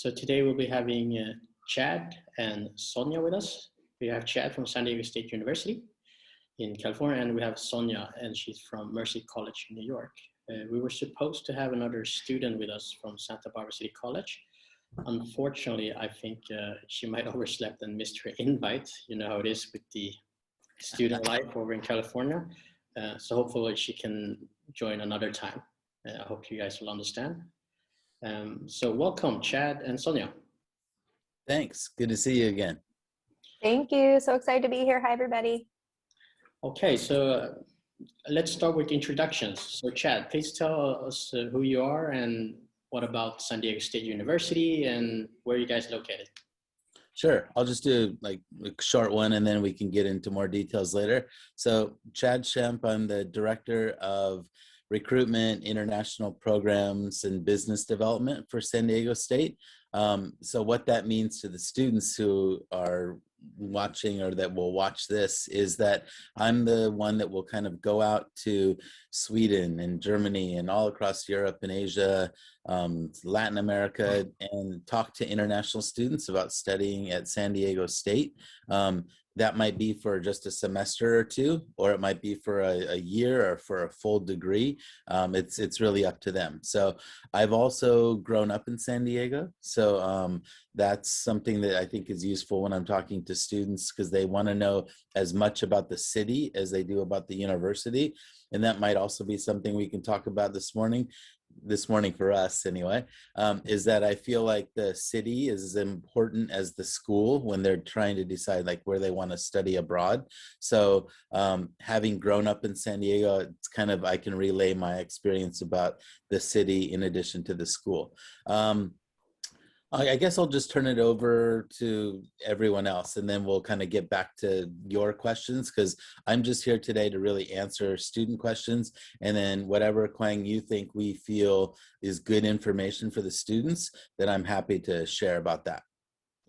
So today we'll be having Chad and Sonya with us. We have Chad from San Diego State University in California, and we have Sonya, and she's from Mercy College in New York. We were supposed to have another student with us from Santa Barbara City College. Unfortunately, I think she might overslept and missed her invite. You know how it is with the student life over in California. So hopefully she can join another time. I hope you guys will understand. So welcome, Chad and Sonya. Thanks. Good to see you again. Thank you. So excited to be here. Hi, everybody. Okay, so let's start with introductions. So Chad, please tell us who you are and what about San Diego State University and where you guys located? Sure. I'll just do like a short one and then we can get into more details later. So Chad Shemp, I'm the Director of Recruitment, International Programs, and Business Development for San Diego State. So what that means to the students who are watching or that will watch this is that I'm the one that will kind of go out to Sweden and Germany and all across Europe and Asia, Latin America, and talk to international students about studying at San Diego State. That might be for just a semester or two, or it might be for a year or for a full degree. It's really up to them. So I've also grown up in San Diego. So that's something that I think is useful when I'm talking to students because they want to know as much about the city as they do about the university. And that might also be something we can talk about this morning for us anyway, is that I feel like the city is as important as the school when they're trying to decide like where they want to study abroad. So having grown up in San Diego, it's kind of, I can relay my experience about the city in addition to the school. I guess I'll just turn it over to everyone else and then we'll kind of get back to your questions because I'm just here today to really answer student questions and then whatever, Quang, you think we feel is good information for the students, then I'm happy to share about that.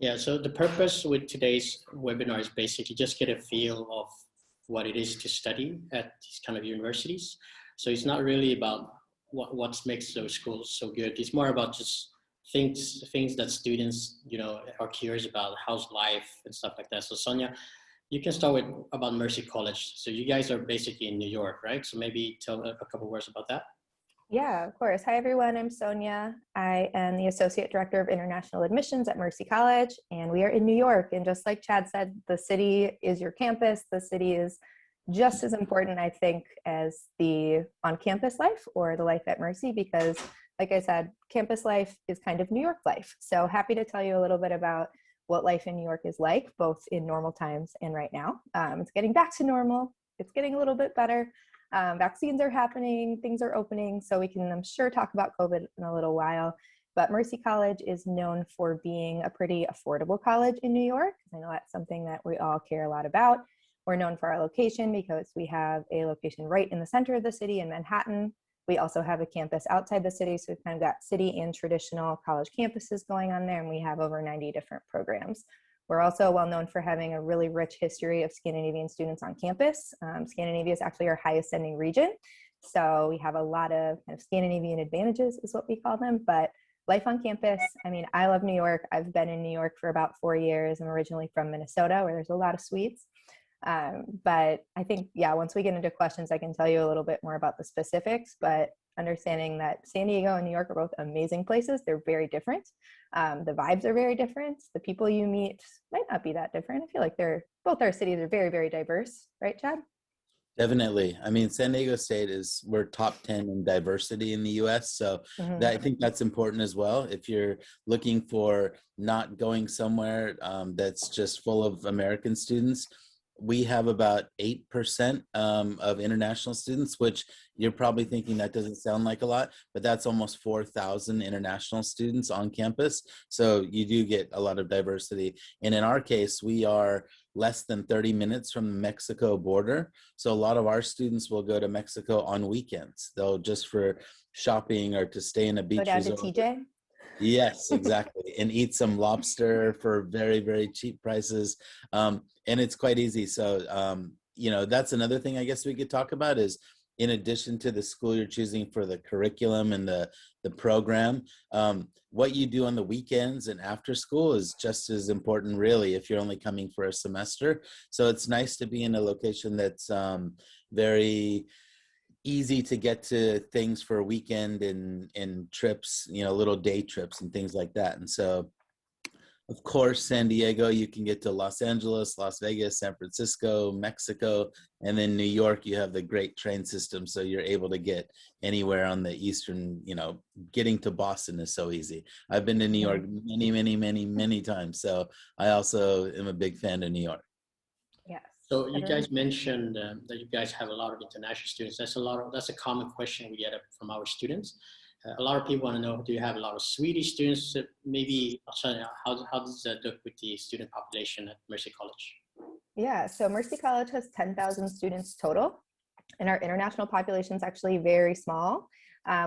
Yeah, so the purpose with today's webinar is basically just get a feel of what it is to study at these kind of universities. So it's not really about what makes those schools so good. It's more about just things that students, you know, are curious about, how's life and stuff like that. So Sonya, you can start with about Mercy College. So you guys are basically in New York, right? So maybe tell a couple words about that. Yeah, of course. Hi, everyone. I'm Sonya. I am the Associate Director of International Admissions at Mercy College, and we are in New York. And just like Chad said, the city is your campus. The city is just as important, I think, as the on-campus life or the life at Mercy, because like I said, campus life is kind of New York life. So happy to tell you a little bit about what life in New York is like, both in normal times and right now. It's getting back to normal. It's getting a little bit better. Vaccines are happening, things are opening, so we can, I'm sure, talk about COVID in a little while. But Mercy College is known for being a pretty affordable college in New York. I know that's something that we all care a lot about. We're known for our location because we have a location right in the center of the city in Manhattan. We also have a campus outside the city, so we've kind of got city and traditional college campuses going on there, and we have over 90 different programs. We're also well known for having a really rich history of Scandinavian students on campus. Scandinavia is actually our highest sending region, so we have a lot of kind of Scandinavian advantages is what we call them, but life on campus, I mean, I love New York. I've been in New York for about 4 years. I'm originally from Minnesota, where there's a lot of Swedes. But I think, yeah, once we get into questions, I can tell you a little bit more about the specifics, but understanding that San Diego and New York are both amazing places. They're very different. The vibes are very different. The people you meet might not be that different. I feel like both our cities are very, very diverse, right, Chad? Definitely. I mean, San Diego State we're top 10 in diversity in the US. So I think that's important as well. If you're looking for not going somewhere that's just full of American students, we have about 8% of international students, which you're probably thinking that doesn't sound like a lot, but that's almost 4,000 international students on campus. So you do get a lot of diversity. And in our case, we are less than 30 minutes from the Mexico border. So a lot of our students will go to Mexico on weekends. They'll just for shopping or to stay in a beach Go down resort. to TJ? Yes, exactly. And eat some lobster for very, very cheap prices. And it's quite easy. So, you know, that's another thing I guess we could talk about is in addition to the school you're choosing for the curriculum and the program, what you do on the weekends and after school is just as important, really, if you're only coming for a semester. So it's nice to be in a location that's very easy to get to things for a weekend and trips, you know, little day trips and things like that. And so, of course, San Diego, you can get to Los Angeles, Las Vegas, San Francisco, Mexico, and then New York, you have the great train system. So you're able to get anywhere on the eastern, you know, getting to Boston is so easy. I've been to New York many times. So I also am a big fan of New York. Yes. So you guys mentioned that you guys have a lot of international students. That's a common question we get from our students. A lot of people want to know, do you have a lot of Swedish students? Maybe, how does that look with the student population at Mercy College? Yeah, so Mercy College has 10,000 students total, and our international population is actually very small.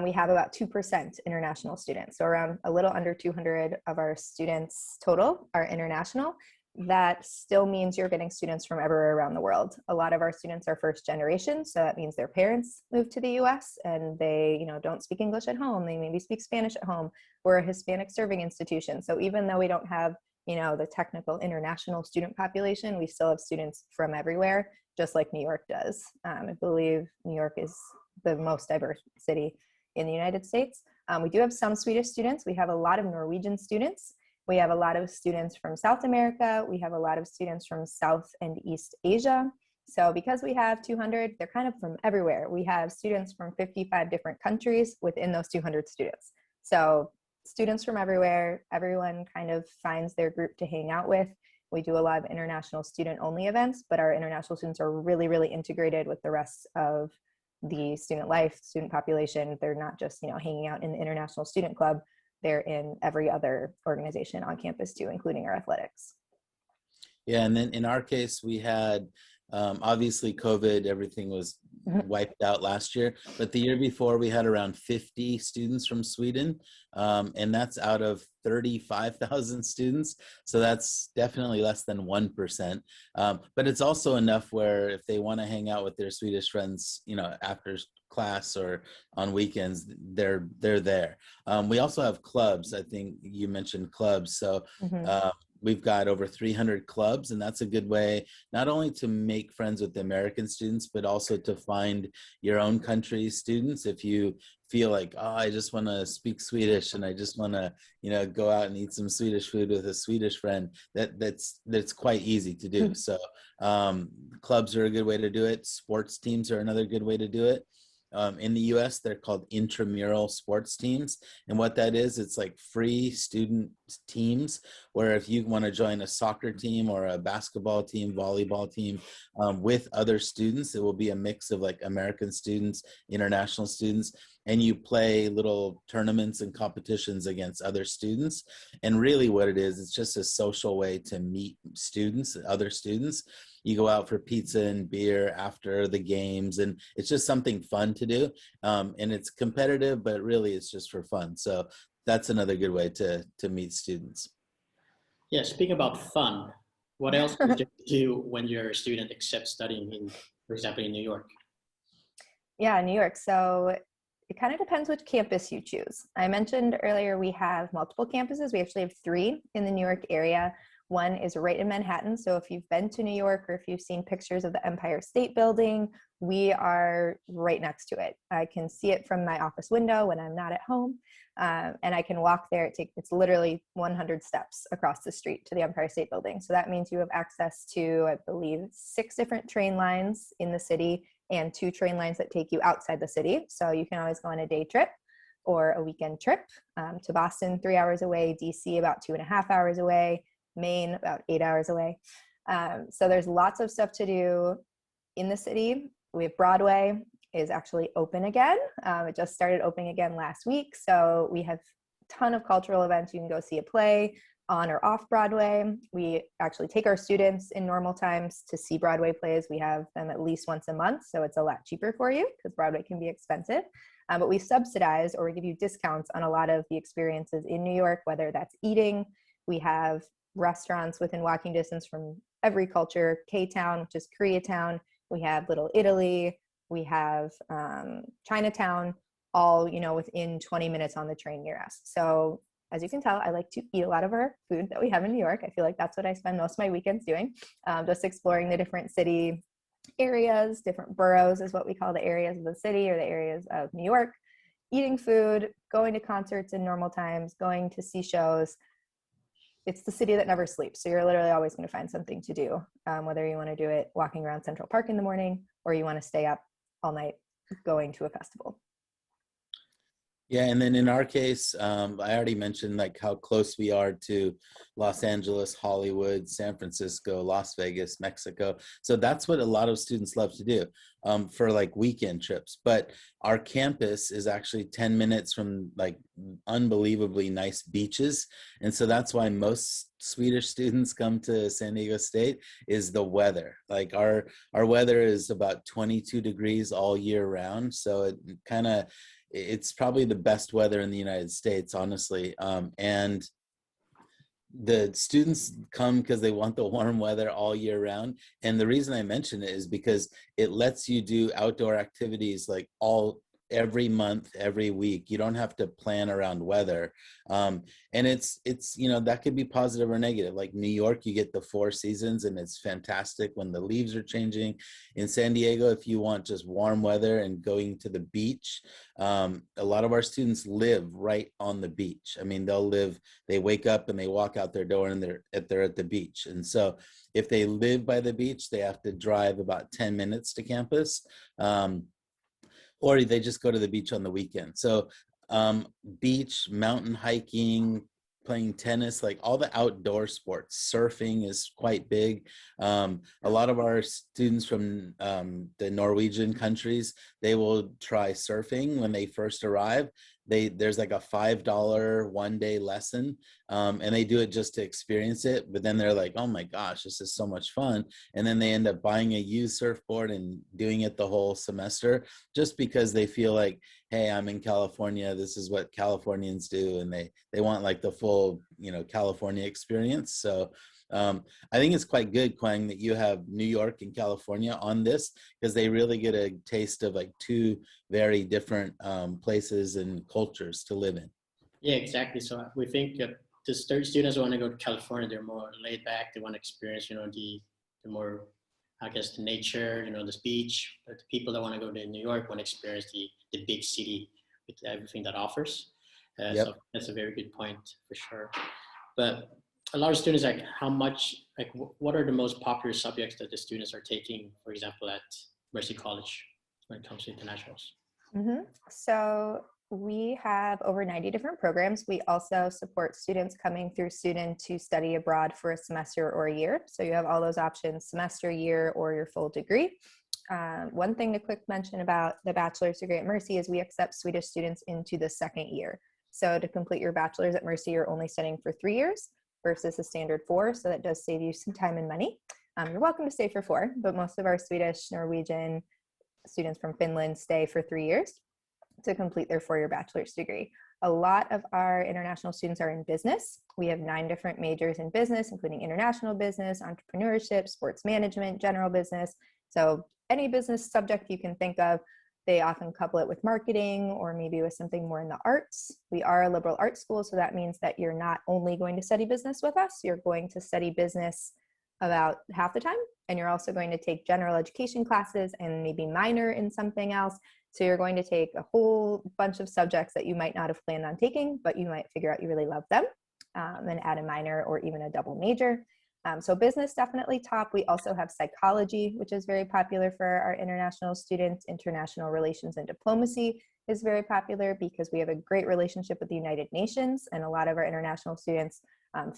We have about 2% international students, so around a little under 200 of our students total are international. That still means you're getting students from everywhere around the world. A lot of our students are first generation, so that means their parents moved to the US and they, you know, don't speak English at home. They maybe speak Spanish at home. We're a Hispanic serving institution. So even though we don't have, you know, the technical international student population, we still have students from everywhere, just like New York does. I believe New York is the most diverse city in the United States. We do have some Swedish students. We have a lot of Norwegian students. We have a lot of students from South America. We have a lot of students from South and East Asia. So because we have 200, they're kind of from everywhere. We have students from 55 different countries within those 200 students. So students from everywhere, everyone kind of finds their group to hang out with. We do a lot of international student-only events, but our international students are really, really integrated with the rest of the student life, student population. They're not just, you know, hanging out in the International Student Club. They're in every other organization on campus too, including our athletics. Yeah, and then in our case, we had obviously COVID, everything was wiped out last year, but the year before we had around 50 students from Sweden, and that's out of 35,000 students. So that's definitely less than 1%. But it's also enough where if they want to hang out with their Swedish friends, you know, after class or on weekends, they're there. We also have clubs. I think you mentioned clubs. So we've got over 300 clubs, and that's a good way not only to make friends with the American students, but also to find your own country's students. If you feel like, oh, I just want to speak Swedish and I just want to, you know, go out and eat some Swedish food with a Swedish friend, that's quite easy to do. So clubs are a good way to do it. Sports teams are another good way to do it. In the US, they're called intramural sports teams. And what that is, it's like free student teams where if you want to join a soccer team or a basketball team, volleyball team with other students, it will be a mix of like American students, international students, and you play little tournaments and competitions against other students. And really what it is, it's just a social way to meet students, other students. You go out for pizza and beer after the games, and it's just something fun to do. And it's competitive, but really it's just for fun. So that's another good way to meet students. Yeah, speaking about fun, what else do you do when you're a student except studying in, for example, in New York? Yeah, New York. So it kind of depends which campus you choose. I mentioned earlier we have multiple campuses. We actually have 3 in the New York area. One is right in Manhattan. So if you've been to New York or if you've seen pictures of the Empire State Building, we are right next to it. I can see it from my office window when I'm not at home. And I can walk there. It's literally 100 steps across the street to the Empire State Building. So that means you have access to, I believe, 6 different train lines in the city and 2 train lines that take you outside the city. So you can always go on a day trip or a weekend trip to Boston, 3 hours away, DC about 2.5 hours away, Maine about 8 hours away. So there's lots of stuff to do in the city. We have Broadway is actually open again. It just started opening again last week. So we have a ton of cultural events. You can go see a play on or off Broadway. We actually take our students in normal times to see Broadway plays. We have them at least once a month. So it's a lot cheaper for you because Broadway can be expensive. But we subsidize or we give you discounts on a lot of the experiences in New York, whether that's eating. We have restaurants within walking distance from every culture. K-Town, which is Koreatown. We have Little Italy. We have Chinatown, all, you know, within 20 minutes on the train near us. So as you can tell, I like to eat a lot of our food that we have in New York. I feel like that's what I spend most of my weekends doing, just exploring the different city areas. Different boroughs is what we call the areas of the city, or the areas of New York. Eating food, going to concerts in normal times, going to see shows. It's the city that never sleeps. So you're literally always going to find something to do, whether you want to do it walking around Central Park in the morning, or you want to stay up all night going to a festival. Yeah, and then in our case, I already mentioned like how close we are to Los Angeles, Hollywood, San Francisco, Las Vegas, Mexico. So that's what a lot of students love to do for like weekend trips. But our campus is actually 10 minutes from like unbelievably nice beaches. And so that's why most Swedish students come to San Diego State, is the weather. Like our weather is about 22 degrees all year round. So it kind of, it's probably the best weather in the United States, honestly. And the students come because they want the warm weather all year round. And the reason I mention it is because it lets you do outdoor activities like every month, every week. You don't have to plan around weather. And it's, you know, that could be positive or negative. Like New York, you get the 4 seasons and it's fantastic when the leaves are changing. In San Diego, if you want just warm weather and going to the beach, a lot of our students live right on the beach. I mean, they wake up and they walk out their door and they're at the beach. And so if they live by the beach, they have to drive about 10 minutes to campus. Or they just go to the beach on the weekend. So beach, mountain hiking, playing tennis, like all the outdoor sports. Surfing is quite big. A lot of our students from the Norwegian countries, they will try surfing when they first arrive. There's like a $5 one-day lesson, and they do it just to experience it. But then they're like, oh my gosh, this is so much fun. And then they end up buying a used surfboard and doing it the whole semester, just because they feel like, hey, I'm in California. This is what Californians do. And they want like the full, you know, California experience. So I think it's quite good, Quang, that you have New York and California on this, because they really get a taste of like 2 very different places and cultures to live in. Yeah, exactly. So we think the students who want to go to California, they're more laid back. They want to experience, you know, the more, I guess, the nature, you know, the beach. But the people that want to go to New York want to experience the big city with everything that offers. Yep. So that's a very good point for sure. But a lot of students, like, how much, like, what are the most popular subjects that the students are taking, for example, at Mercy College when it comes to internationals? Mm-hmm. So we have over 90 different programs. We also support students coming through Studin to study abroad for a semester or a year. So you have all those options: semester, year, or your full degree. One thing to quick mention about the bachelor's degree at Mercy is we accept Swedish students into the 2nd year. So to complete your bachelor's at Mercy, you're only studying for 3 years versus a standard 4. So that does save you some time and money. You're welcome to stay for 4, but most of our Swedish, Norwegian, students from Finland stay for 3 years to complete their 4-year bachelor's degree. A lot of our international students are in business. We have 9 different majors in business, including international business, entrepreneurship, sports management, general business. So any business subject you can think of, they often couple it with marketing or maybe with something more in the arts. We are a liberal arts school, so that means that you're not only going to study business with us, you're going to study business about half the time, and you're also going to take general education classes and maybe minor in something else. So you're going to take a whole bunch of subjects that you might not have planned on taking, but you might figure out you really love them, and add a minor or even a double major. So business, definitely top. We also have psychology, which is very popular for our international students. International relations and diplomacy is very popular because we have a great relationship with the United Nations, and a lot of our international students,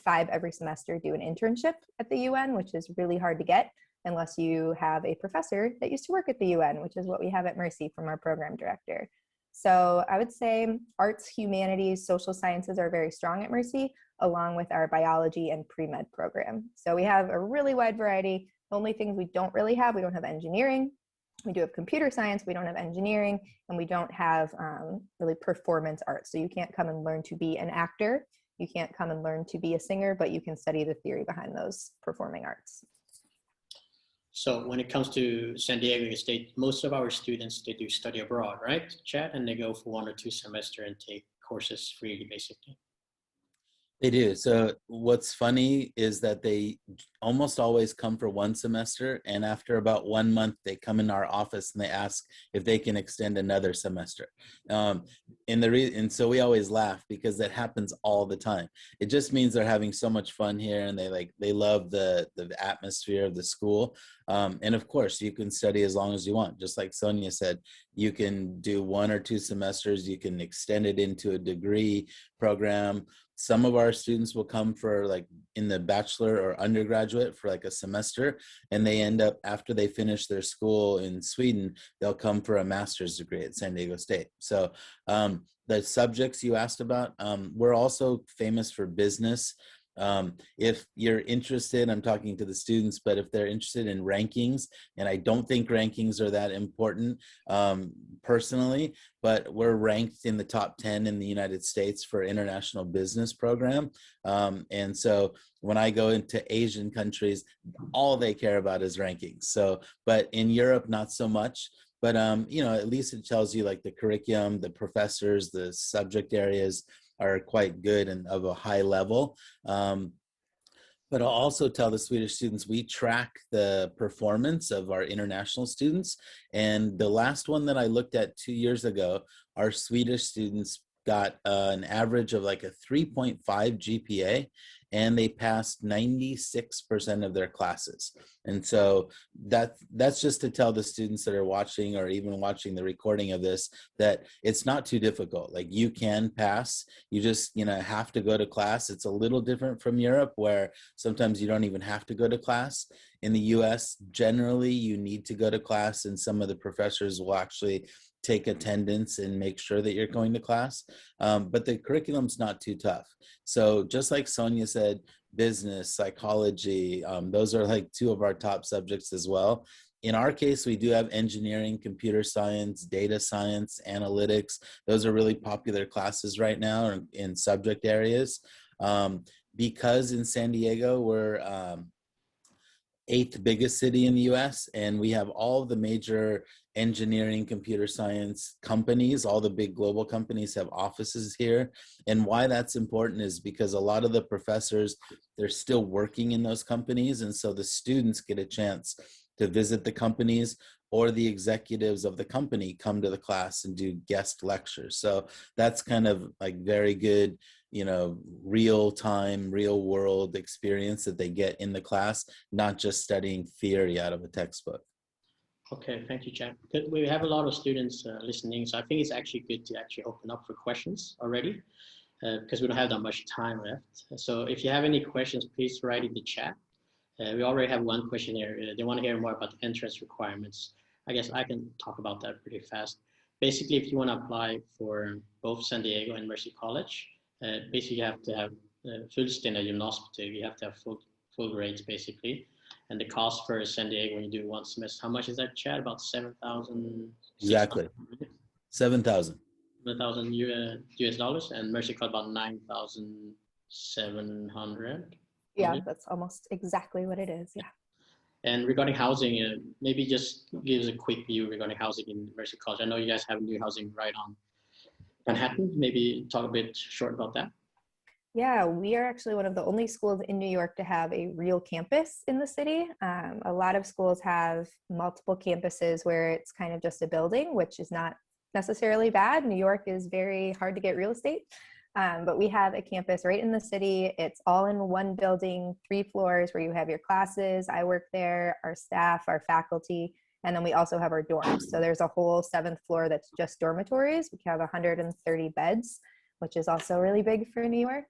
5 every semester, do an internship at the UN, which is really hard to get unless you have a professor that used to work at the UN, which is what we have at Mercy from our program director. So I would say arts, humanities, social sciences are very strong at Mercy, along with our biology and pre-med program. So we have a really wide variety. The only things we don't really have, we don't have engineering. We do have computer science, we don't have engineering, and we don't have really performance arts. So you can't come and learn to be an actor. You can't come and learn to be a singer, but you can study the theory behind those performing arts. So when it comes to San Diego State, most of our students, they do study abroad, right, Chad? And they go for 1 or 2 semesters and take courses freely, basically. They do. So what's funny is that they almost always come for 1 semester, and after about 1 month, they come in our office and they ask if they can extend another semester. And so we always laugh because that happens all the time. It just means they're having so much fun here, and they love the atmosphere of the school. And of course, you can study as long as you want. Just like Sonya said, you can do 1 or 2 semesters. You can extend it into a degree program. Some of our students will come for like in the bachelor or undergraduate for like a semester, and they end up, after they finish their school in Sweden, they'll come for a master's degree at San Diego State. So the subjects you asked about, we're also famous for business. If you're interested, I'm talking to the students, but if they're interested in rankings, and I don't think rankings are that important personally, but we're ranked in the top 10 in the United States for international business program. And so when I go into Asian countries, all they care about is rankings. So, but in Europe, not so much. But, at least it tells you like the curriculum, the professors, the subject areas are quite good and of a high level. But I'll also tell the Swedish students, we track the performance of our international students. And the last one that I looked at 2 years ago, our Swedish students got an average of like a 3.5 GPA, and they passed 96% of their classes. And so that's just to tell the students that are watching or even watching the recording of this, that it's not too difficult. Like, you can pass, you just, have to go to class. It's a little different from Europe, where sometimes you don't even have to go to class. In the US, generally you need to go to class, and some of the professors will actually take attendance and make sure that you're going to class. But the curriculum's not too tough. So just like Sonya said, business, psychology, those are like 2 of our top subjects as well. In our case, we do have engineering, computer science, data science, analytics. Those are really popular classes right now in subject areas. Because in San Diego, we're 8th biggest city in the US, and we have all the major engineering, computer science companies. All the big global companies have offices here. And why that's important is because a lot of the professors, they're still working in those companies, and so the students get a chance to visit the companies, or the executives of the company come to the class and do guest lectures. So that's kind of like very good, real time, real world experience that they get in the class, not just studying theory out of a textbook. Okay, thank you, Chad. We have a lot of students listening, so I think it's actually good to actually open up for questions already, because we don't have that much time left. So if you have any questions, please write in the chat. We already have one question here. They want to hear more about the entrance requirements. I guess I can talk about that pretty fast. Basically, if you want to apply for both San Diego and Mercy College, basically you have to have fullständiga gymnasiebetyg. You have to have full grades, basically. And the cost for San Diego when you do 1 semester, how much is that, Chad? About 7,000? Exactly. 7,000. 7,000 US dollars, and Mercy College about 9,700. Yeah, that's almost exactly what it is. Yeah. And regarding housing, maybe just give us a quick view regarding housing in Mercy College. I know you guys have new housing right on Manhattan. Maybe talk a bit short about that. Yeah, we are actually one of the only schools in New York to have a real campus in the city. A lot of schools have multiple campuses where it's kind of just a building, which is not necessarily bad. New York is very hard to get real estate. But we have a campus right in the city. It's all in one building, 3 floors, where you have your classes. I work there, our staff, our faculty, and then we also have our dorms. So there's a whole 7th floor that's just dormitories. We have 130 beds, which is also really big for New York.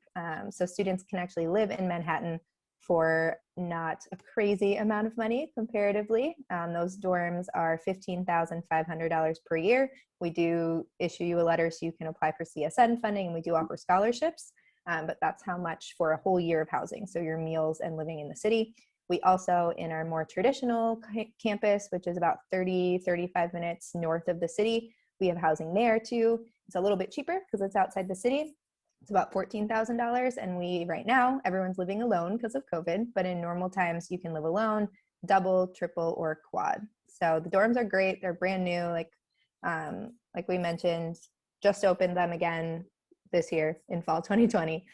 So students can actually live in Manhattan for not a crazy amount of money comparatively. Those dorms are $15,500 per year. We do issue you a letter so you can apply for CSN funding, and we do offer scholarships, but that's how much for a whole year of housing, so your meals and living in the city. We also, in our more traditional campus, which is about 35 minutes north of the city, we have housing there too. It's a little bit cheaper because it's outside the city. It's about $14,000, and right now, everyone's living alone because of COVID, but in normal times, you can live alone. double, triple, or quad. So the dorms are great. They're brand new. Like we mentioned, just opened them again this year in fall 2020.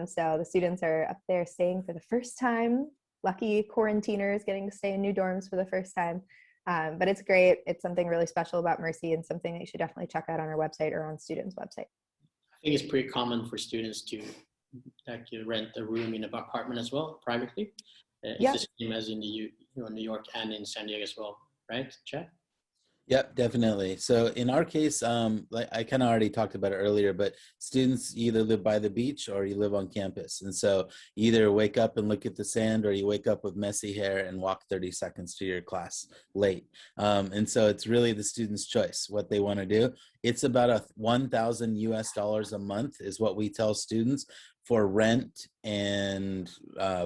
So the students are up there staying for the first time. Lucky quarantiners getting to stay in new dorms for the first time. But it's great. It's something really special about Mercy and something that you should definitely check out on our website or on Studin's website. I think it's pretty common for students to rent a room in an apartment as well, privately. It's the same as in New York and in San Diego as well, right, Chad? Yep, definitely. So in our case, like I kind of already talked about it earlier, but students either live by the beach or you live on campus. And so you either wake up and look at the sand, or you wake up with messy hair and walk 30 seconds to your class late. And so it's really the student's choice what they want to do. It's about $1,000 a month is what we tell students for rent and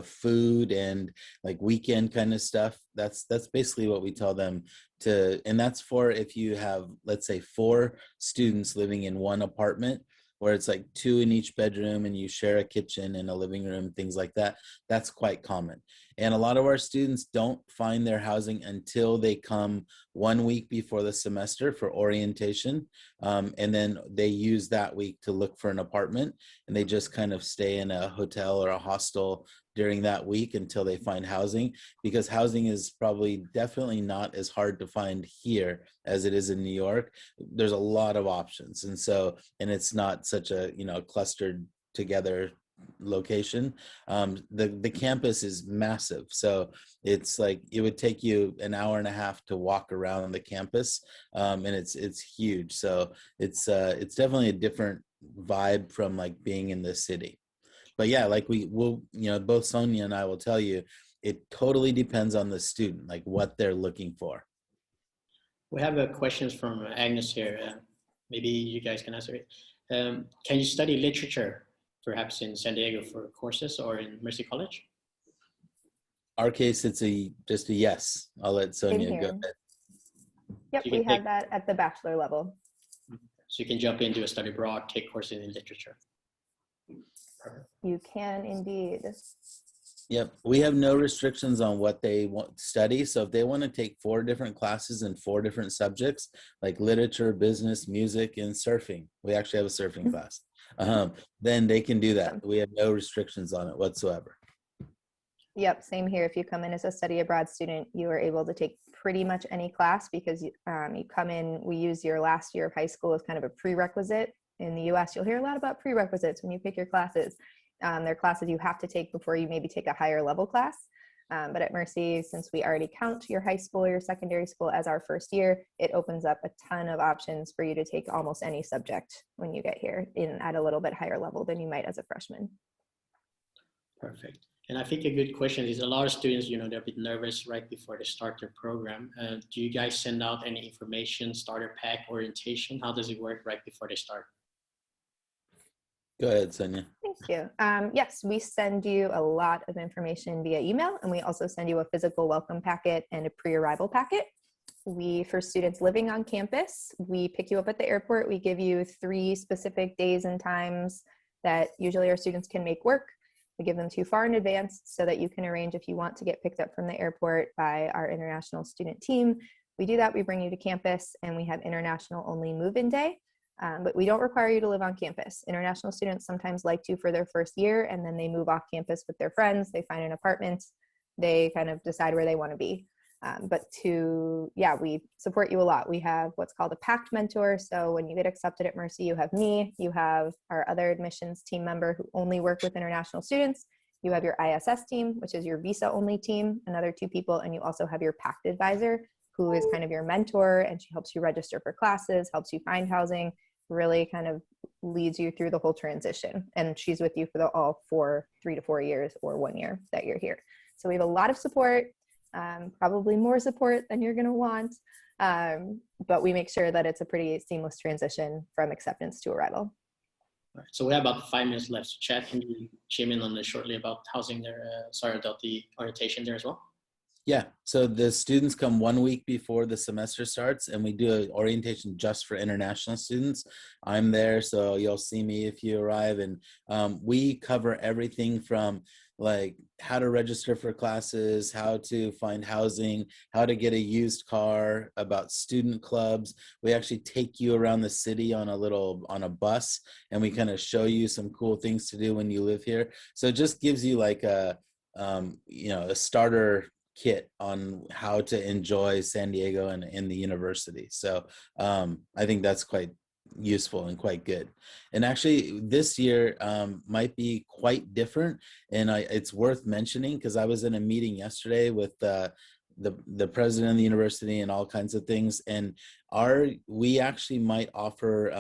food and like weekend kind of stuff. That's basically what we tell them to, and that's for if you have, let's say, 4 students living in one apartment, where it's like 2 in each bedroom and you share a kitchen and a living room, things like that. That's quite common. And a lot of our students don't find their housing until they come 1 week before the semester for orientation. And then they use that week to look for an apartment, and they just kind of stay in a hotel or a hostel during that week until they find housing, because housing is probably definitely not as hard to find here as it is in New York. There's a lot of options. And so, and it's not such a, clustered together location. The campus is massive. So it's like, it would take you an hour and a half to walk around the campus. And it's huge. So it's definitely a different vibe from like being in the city. But yeah, like we will, both Sonya and I will tell you, it totally depends on the student, like what they're looking for. We have questions from Agnes here. Maybe you guys can answer it. Can you study literature, perhaps in San Diego for courses or in Mercy College? Our case, it's just a yes. I'll let Sonya go ahead. Yep, So we have that at the bachelor level. So you can jump into a study abroad, take courses in literature. Perfect. You can indeed. Yep, we have no restrictions on what they want to study. So if they want to take 4 different classes in 4 different subjects, like literature, business, music, and surfing, we actually have a surfing class, then they can do that. We have no restrictions on it whatsoever. Yep, same here. If you come in as a study abroad student, you are able to take pretty much any class, because you come in, we use your last year of high school as kind of a prerequisite. In the US, you'll hear a lot about prerequisites when you pick your classes. They're classes you have to take before you maybe take a higher level class. But at Mercy, since we already count your high school or your secondary school as our first year, it opens up a ton of options for you to take almost any subject when you get here at a little bit higher level than you might as a freshman. Perfect. And I think a good question is, a lot of students, they're a bit nervous right before they start their program. Do you guys send out any information, starter pack, orientation? How does it work right before they start? Go ahead, Sonya. Thank you. Yes, we send you a lot of information via email, and we also send you a physical welcome packet and a pre-arrival packet. For students living on campus, we pick you up at the airport. We give you 3 specific days and times that usually our students can make work. We give them to you far in advance so that you can arrange if you want to get picked up from the airport by our international student team. We do that. We bring you to campus, and we have international only move-in day. But we don't require you to live on campus. International students sometimes like to for their first year, and then they move off campus with their friends. They find an apartment. They kind of decide where they want to be. We support you a lot. We have what's called a packed mentor. So when you get accepted at Mercy, you have me, you have our other admissions team member who only work with international students. You have your ISS team, which is your visa only team, another 2 people. And you also have your packed advisor, who is kind of your mentor, and she helps you register for classes, helps you find housing, really kind of leads you through the whole transition. And she's with you for all 3 to 4 years or 1 year that you're here. So we have a lot of support, probably more support than you're going to want. But we make sure that it's a pretty seamless transition from acceptance to arrival. All right, so we have about 5 minutes left. So Chad, can you chime in on this shortly about housing there? About the orientation there as well? Yeah, so the students come 1 week before the semester starts, and we do an orientation just for international students. I'm there, so you'll see me if you arrive, and we cover everything from like how to register for classes, how to find housing, how to get a used car, about student clubs. We actually take you around the city on a bus, and we kind of show you some cool things to do when you live here. So it just gives you like a a starter kit on how to enjoy San Diego and in the university. So I think that's quite useful and quite good. And actually this year might be quite different, and it's worth mentioning because I was in a meeting yesterday with the president of the university and all kinds of things, and we actually might offer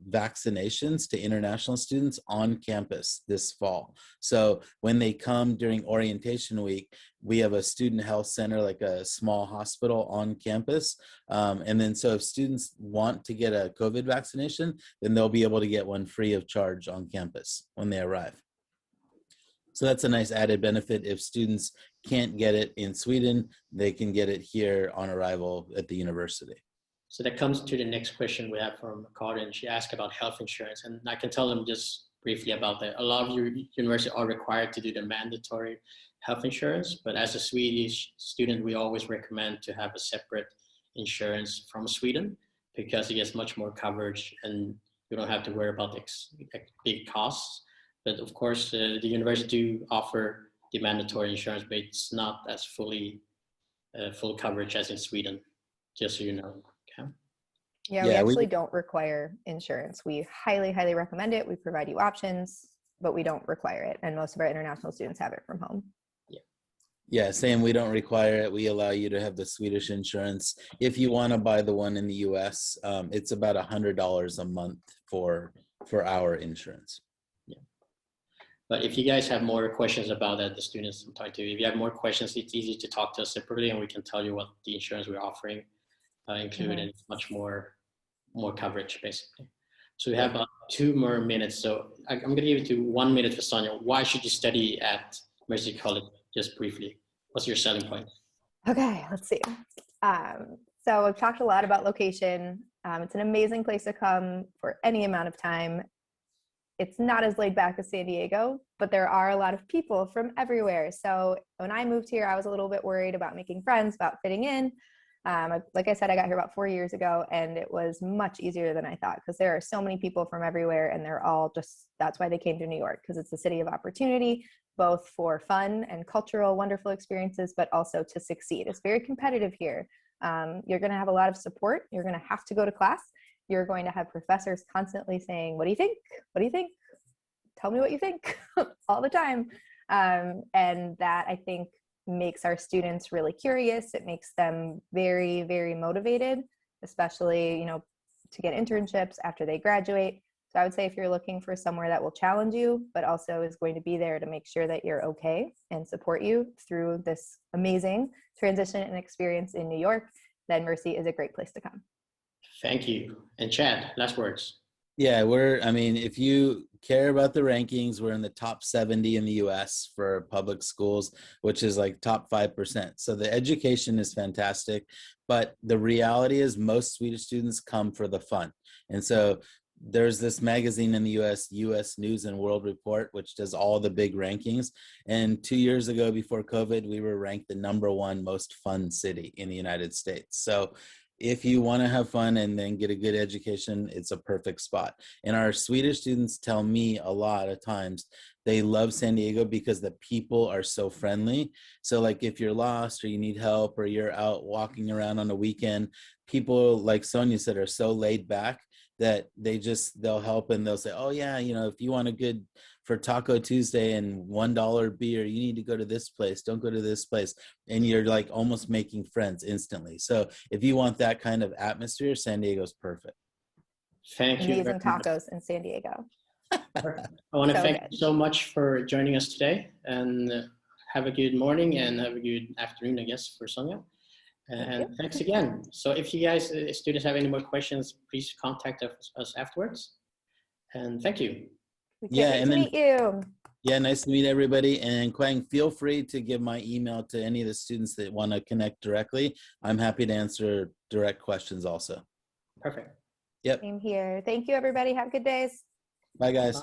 vaccinations to international students on campus this fall. So when they come during orientation week, we have a student health center, like a small hospital on campus. And then so if students want to get a COVID vaccination, then they'll be able to get one free of charge on campus when they arrive. So that's a nice added benefit. If students can't get it in Sweden, they can get it here on arrival at the university. So that comes to the next question we have from Karin. She asked about health insurance, and I can tell them just briefly about that. A lot of your universities are required to do the mandatory health insurance, but as a Swedish student, we always recommend to have a separate insurance from Sweden because it gets much more coverage and you don't have to worry about the big costs. But of course, the university do offer the mandatory insurance, but it's not as full coverage as in Sweden, just so you know. Okay. Yeah, we actually don't require insurance. We highly, highly recommend it. We provide you options, but we don't require it. And most of our international students have it from home. Yeah, same. We don't require it. We allow you to have the Swedish insurance. If you want to buy the one in the US, it's about $100 a month for our insurance. Yeah. But if you guys have more questions about that, the students I'm talking to, if you have more questions, it's easy to talk to us separately and we can tell you what the insurance we're offering include, and it's much more coverage basically. So we have about 2 more minutes. So I'm going to give it to 1 minute for Sonya. Why should you study at Mercy College? Just briefly, what's your selling point? Okay, let's see. So I've talked a lot about location. It's an amazing place to come for any amount of time. It's not as laid back as San Diego, but there are a lot of people from everywhere. So when I moved here, I was a little bit worried about making friends, about fitting in. Like I said, I got here about 4 years ago, and it was much easier than I thought because there are so many people from everywhere, and they're all that's why they came to New York, because it's a city of opportunity, both for fun and cultural, wonderful experiences, but also to succeed. It's very competitive here. You're going to have a lot of support. You're going to have to go to class. You're going to have professors constantly saying, what do you think? What do you think? Tell me what you think all the time. And that, I think, makes our students really curious. It makes them very, very motivated, especially, to get internships after they graduate. So I would say if you're looking for somewhere that will challenge you, but also is going to be there to make sure that you're okay and support you through this amazing transition and experience in New York, then Mercy is a great place to come. Thank you. And Chad, last words. Yeah, if you care about the rankings, we're in the top 70 in the US for public schools, which is like top 5%. So the education is fantastic, but the reality is most Swedish students come for the fun. And so there's this magazine in the US News and World Report, which does all the big rankings. And 2 years ago, before COVID, we were ranked the #1 most fun city in the United States. So if you want to have fun and then get a good education, it's a perfect spot. And our Swedish students tell me a lot of times they love San Diego because the people are so friendly. So like if you're lost or you need help or you're out walking around on a weekend, people, like Sonya said, are so laid back that they'll help, and they'll say, oh yeah, if you want a good for Taco Tuesday and $1 beer, you need to go to this place. Don't go to this place. And you're like almost making friends instantly. So if you want that kind of atmosphere, San Diego's perfect. Thank you. Amazing tacos in San Diego. I want to thank you so much for joining us today, and have a good morning and have a good afternoon, I guess, for Sonya. And thanks again. So if you guys, students, have any more questions, please contact us afterwards. And thank you. Nice to meet you. Yeah, nice to meet everybody. And Quang, feel free to give my email to any of the students that want to connect directly. I'm happy to answer direct questions also. Perfect. Yep. Same here. Thank you, everybody. Have good days. Bye, guys.